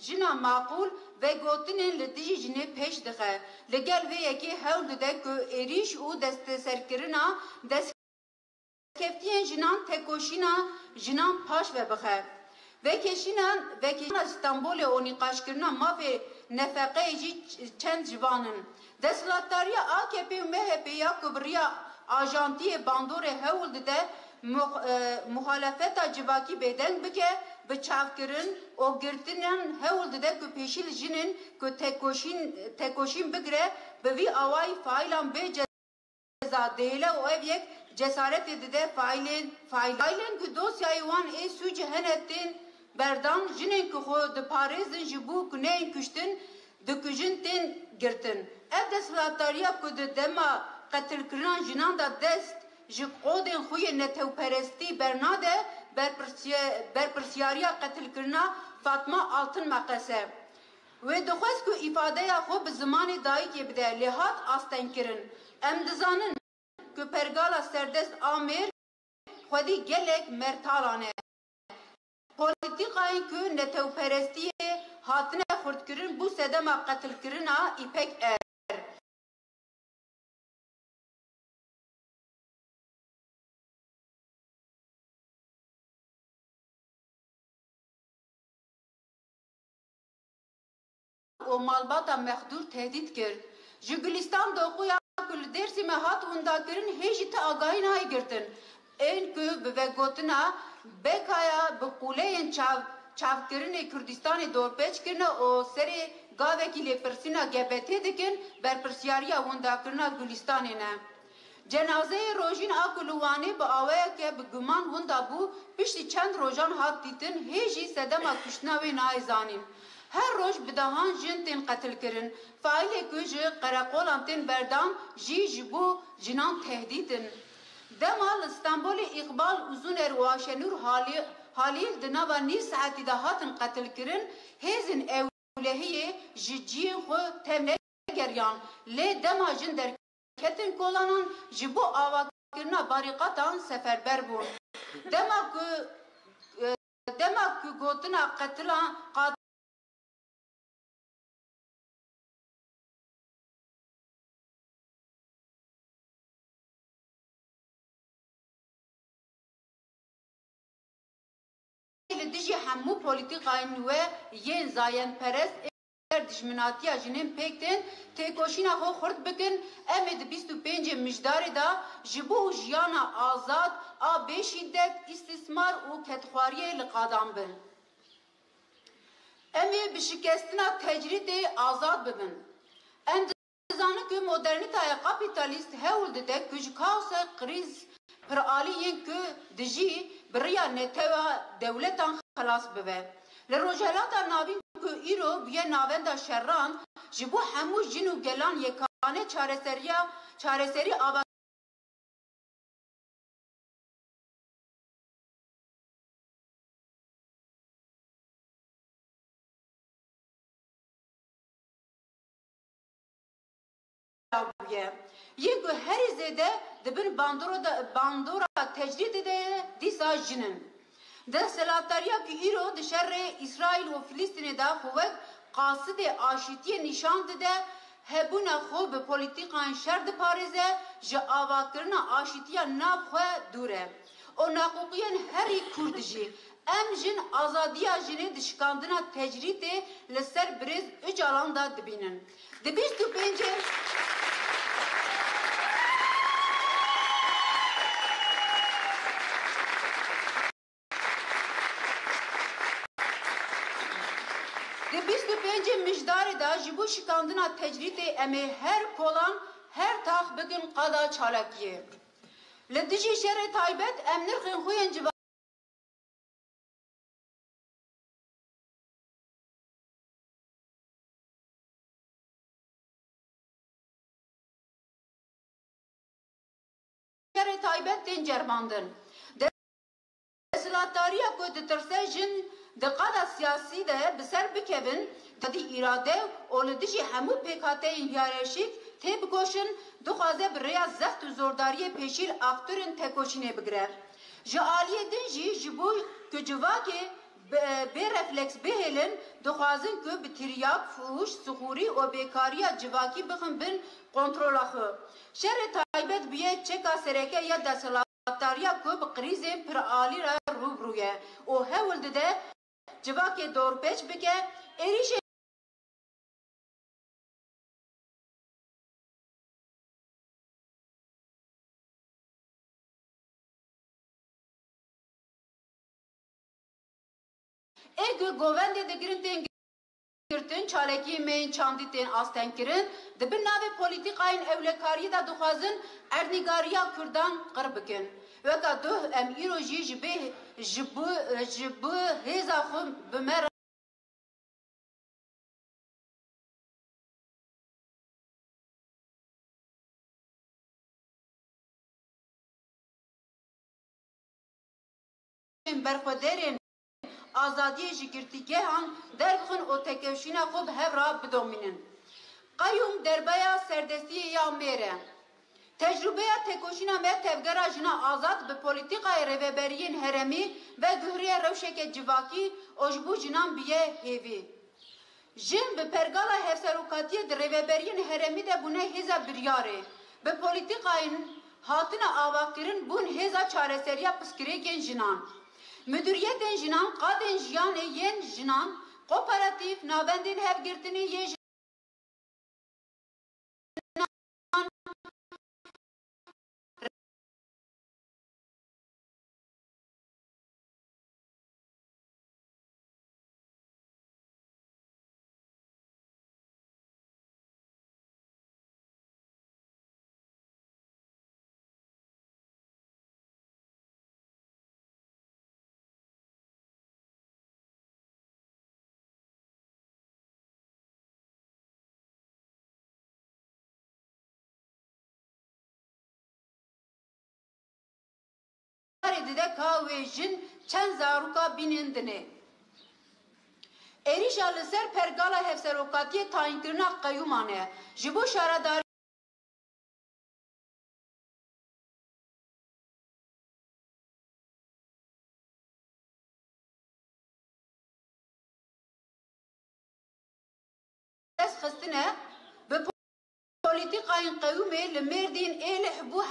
jina maqul ve gotinên li dijî jinê pêş dixe. Li gel vê yekê hewl dide ku êrîş û desteserkirina destkeftiyên jinan tekoşîna jinan paş ve bixe. Vekeşîna İstanbulê û nîqaşkirina mafê nefeqeyê jî çend civanin. Desthilatdariya AKP û MHP ya ku biriya ajantiyê bandorê hewl dide muhalefeta civakî bêdeng bike, bi çavkirin û girtinin hewl dide ku pêşî li jinên ku tekoşîn bigire, bi vî awayî failan bê ceza dihêle û ev yek cesaretê dide failên ku dosyayê wan ê sûcî hene tên berdan, jinên ku xwe diparêzin ji bo ku neyên kuştin, dikujin tên girtin. Ev desthilatdariya ku di dema qetilkirina jinan da dest ji qodên xwe yê netewperestî bernade, berpirsyariya qetilkirina Fatma Altın Meqese. Wê dixwest ku îfadeya xwe bi zimanê dayîkê bide, lê hat astenkirin. Em dizanin ku pergala serdest Amêr xwedî gelek mertalan e. Polîtîkayên ku netewperestiyê hatine xurtkirin bû sedema qetilkirina İpek Er. O malbata mexdur tehdit kir. Ji Gülistan dokuya ku li Dêrsimê hat windakirin hêjî te agahî nayê girtin. Ên ku bi vegotina bekaya bi qûleyên çavkirinê Kurdistanê dorpêç kirine û serê gavekî lêpirsîna GBT dikin, berpirsyariya windakirina Gülistanê ne. Cenazeyê rojîn a ku li Wanê bi awayeke bi guman winda bû, piştî çend rojan hat dîtin, hêjî sedema kuştina wê nayê zanîn. Her roj bi dehan jin tên qetilkirin. Failê ku ji qereqolan tên berdan jî ji bo jinan tehdîtin. Dema li İstanbulê İqbal Uzuner û Ayşenur Halil di nava nîv saetî de hatin qetilkirin, hêzên ewlehiyê ji ciyên xwe temle geriyan. Lê dema jin derketin kolanan ji bo avakirina barîqatan seferber bûn. Dema ku gotina qetilan li dijî hemû polîtîkayên nû yên zayenperest dijminatiya jinên pêk tên têkoşîna xwe xurt bikin. Em ê di 25 mijdarê da ji bo jiyana azad a bêşîddet, îstîsmar û ketxwariyê li qadam bin. Em ê bi şikestina tecrîdê azad bibin. Em dizanin ku modernîtaya kapitalîst hewl dide ku ji kaosa krîz piralî yên ku dijî biriya netewa dewletan xelas bibe. Li rojhelata navîn ku îro biye navenda şerran ji bo hemû jin û gelan yekane çareserî ava yên ku herî zêde dibin bandora tecrîdê de dîsa jinin. Desthilatdariya ku îro di şerrê İsraîl û Filîstînê da xwe qasidê aşîtiyê nîşan dide, hebûna xwe bi polîtîkayên şer diparêze, ji avakirina aşîtiya nav xwe dûr e. O naqûqiyên herî Kurd jî. Em jin azadiya jinê di şikandina tecrîdê li ser birêz 3 alan da dibînin. Di 25 mijdarê da ji bo şikandina tecrîdê em ê her kolan her tax bikin qada çalakiyê. Li dijî şerê taybet em nirxên xwe yên civan şerê taybet tên cermandin. Desthilatdariya ku ditirse jin di qada siyasî de bi ser bikevin, di îrade û li dijî hemû pêkhateyên hiyerarşîk tê bikoşin, dixwaze bi rêya zext û zordariyê pêşîl aktörên tekoşînê bigire. Ji aliyê din jî ji bo ku civakê به refleks بهلن دخوازن که به تریاک فوش سخوری و بیکاریا جواکی بخن بن کنترل آخو شر تایبت بیه چکا سرکه یا دستلاتاریا که به قریزن پر آلی را روبرویه و هول ده جواکی دور پیچ بکه ایریش اگه گوونده دگرین تین گرتن چالکی مین چاندی تین آستن کرن دبن ناوی پولیتیقاین اولکاری دا دخوازن ارنگاریا کردان قرب بکن وکا دو ام ایرو جی جبو هزا خو بمر برخودرین آزادی جگرتیگه هم درخون و تکوشینا خوب هفرا بدومینن. قیوم دربایا سردستی یا میره. تجربه تکوشینا می تفگرا جنا آزاد به پولیتیقای روبریین هرمی و گهری روشک جواکی اجبو جنان بیه هیوی. جن به پرگالا هفسروکاتی در روبریین هرمی ده بونه هزا بریاره. به پولیتیقاین هاتنا آواکرین بون هزا چارسریا پسکریکین جنان. مدیریت جنان قادن جیان ین جنان کوپراتیف ناوندین هفگرتنی یه جنان دیده که و جن چند زاروکا بینندنه ایریشا لسر پرگالا هفسروکاتی تاین کرنا قیومانه جبو شارداری دست خستنه به پولیتیقاین قیومه لمردین ایل حبو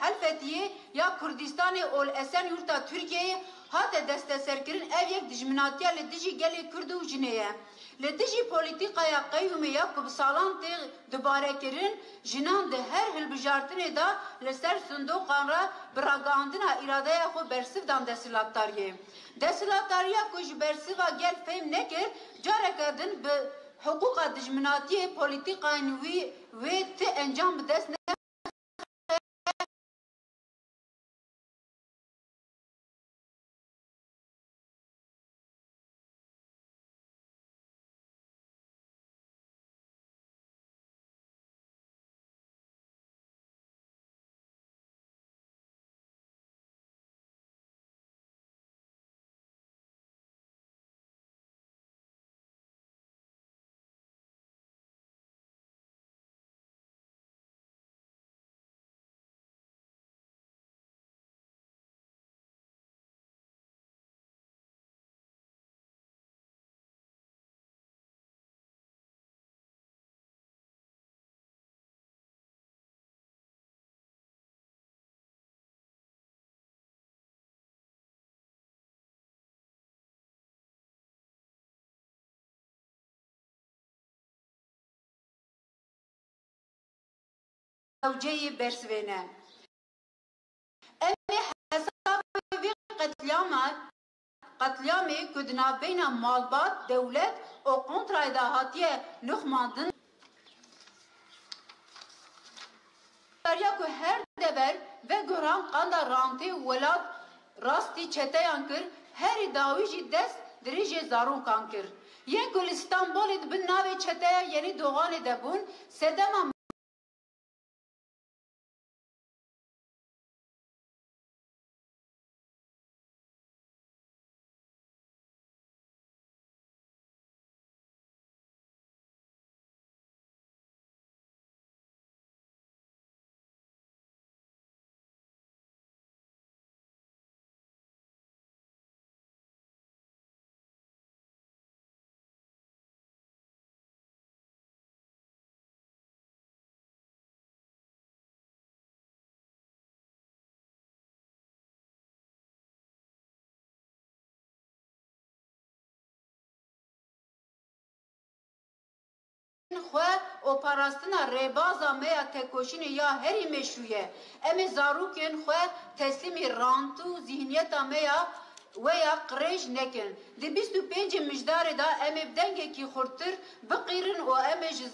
حلفتیه یا کردستان اول اسن یورتا ترکیه هات دست سرکرین او یک دجمناتیا لدجی گلی کرد و جنیه لدجی پولیتیقایا قیومه یا کب سالان تی دوباره کرین جنان ده هر هلبجارتنه دا لسر صندوقان را براگاندنا اراده خو برسف دان دستلاتاریه دستلاتاریا کج برسفا گل فهم نکر جاره کردن به حقوق دجمناتی پولیتیقاین وی تی انجام بدست زوجي برسوينه امي حساب في قتلامي كدنا بين مالبات دولت او كونترا دهاتيه نخماندن دریا کو هر دبر و گران قاندا رانتی ولاد راستی چتیان کر هر داویجی دست دریجه زارون کان کر ین کل استانبول بن ناوی چتیا یعنی دوغان دبون سدما خو operastina rebaza meya tekoşini ya heri meşruye eme zaruken xwe teslimi rantu zihniyeta meya veya qrej nekin. Di 25 mijdarê da em ê dengekî xurtir biqîrin û em ê ji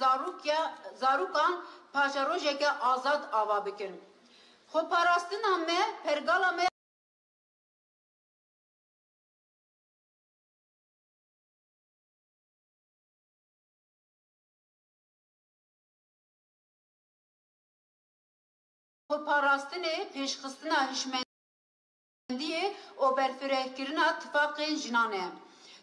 zarokan paşerojeke azad ava bikin. Xweparastina me pergala me xweparastinê pêşxistina hişmendiyê û berfirehkirina tifaqên jinan e.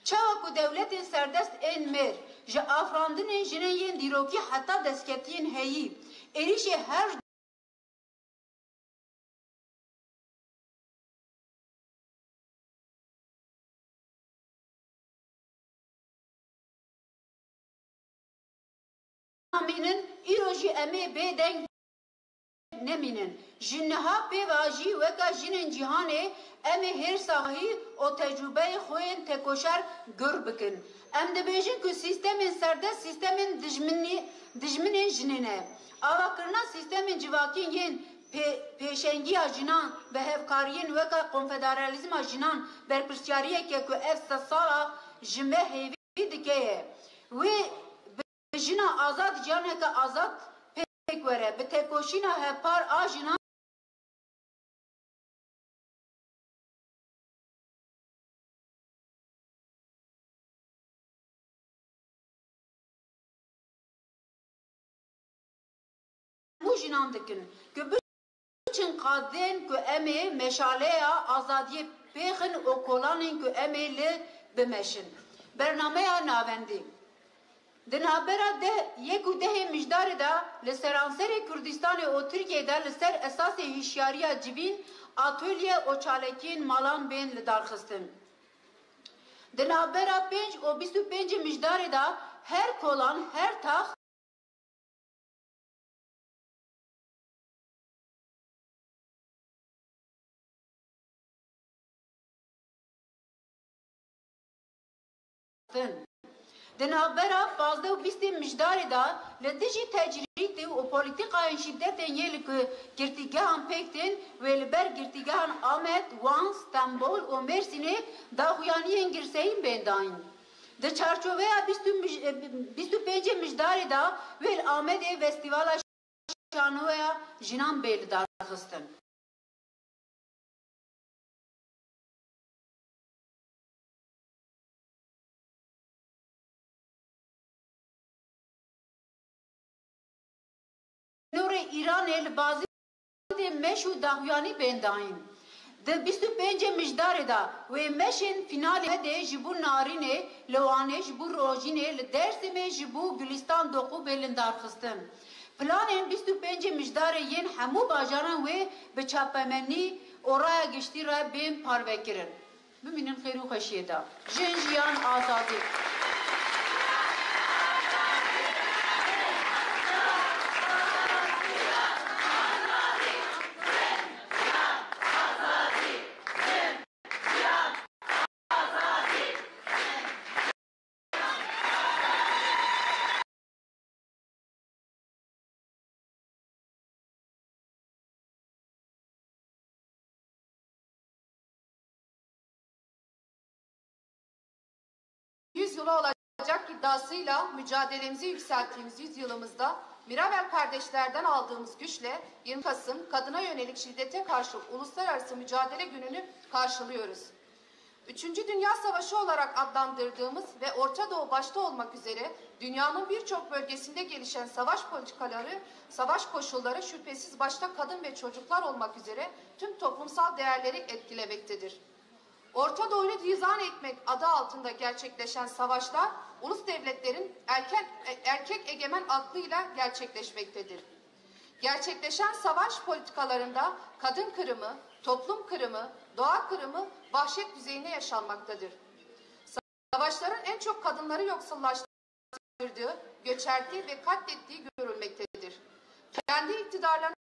Çawa ku dewletên serdest ên mêr ji afrandinên jinên yên dîrokî heta destkeftiyên heyî êrişê her amînin îro jî em ê bêdeng nemînin. Ji niha pêva jî weka jinên cîhanê em ê her sahî û tecrübeyê xwe yên tekoşer gur bikin. Em dibêjin ku sîstemên serdest sîstemên dijminên jinê ne. Avakirina sîstemên civakî yên pêşengiya jinan ve hevkariyên weka konfederalizma jinan berpirsiyariyeke ku ev sala ji me hêvî dike ye. Wê bi jina azad ciyaneke azad pêk were bi tekoşîna hevpar a jinan bu jinan dikin. Ku biçin qadên ku em ê meşaleya azadiyê pêxin û kolanên ku em ê li bimeşin. Bernameya navendî. Di navbera yek û dehê mijdarê de li Seranserê Kurdistanê û Tirkiyeyê de li ser esasê hişyariya civîn atölye û çalekiyên malan bên li darxistin. Di navbera 5 û 25 mijdarê de her kolan, her tax Di navbera 15 û 20 mijdarê da li dijî tecrîtê û polîtîkayên şiddetên yê li ku girtîgehan pêk tên wê li ber girtîgehan Amed, Wan, Stenbol û Mêrsînê daxuyaniyên girseyîn bên dayîn. Di çarçoveya 25 mijdarê da wê li Amedê Festîvala Şanoya jinan bê li darxistin. Nûrê Îranê li bazî meş û daxuyanî bên dayîn. Di 25 mijdarê da wê meşên finalê Amedê ji bo Narînê, li Wanê ji bo Rojînê, li Dêrsimê ji bo Gulistan Doqûbê li darxistin. Planên 25 mijdarê yên hemû bajaran wê bi çapemenî û raya giştî re bên parvekirin. Bimînin xêr û xweşiyê da. Jin jiyan azadî. Yüzyılı olacak iddiasıyla mücadelemizi yükselttiğimiz yüzyılımızda Mirabel kardeşlerden aldığımız güçle 20 Kasım kadına yönelik şiddete karşı uluslararası mücadele gününü karşılıyoruz. 3. Dünya Savaşı olarak adlandırdığımız ve Orta Doğu başta olmak üzere dünyanın birçok bölgesinde gelişen savaş politikaları, savaş koşulları şüphesiz başta kadın ve çocuklar olmak üzere tüm toplumsal değerleri etkilemektedir. Orta Doğu'yu dizayn etmek adı altında gerçekleşen savaşlar, ulus devletlerin erkek egemen aklıyla gerçekleşmektedir. Gerçekleşen savaş politikalarında kadın kırımı, toplum kırımı, doğa kırımı vahşet düzeyine yaşanmaktadır. Savaşların en çok kadınları yoksullaştırdığı, göçerttiği ve katlettiği görülmektedir. Kendi iktidarlarını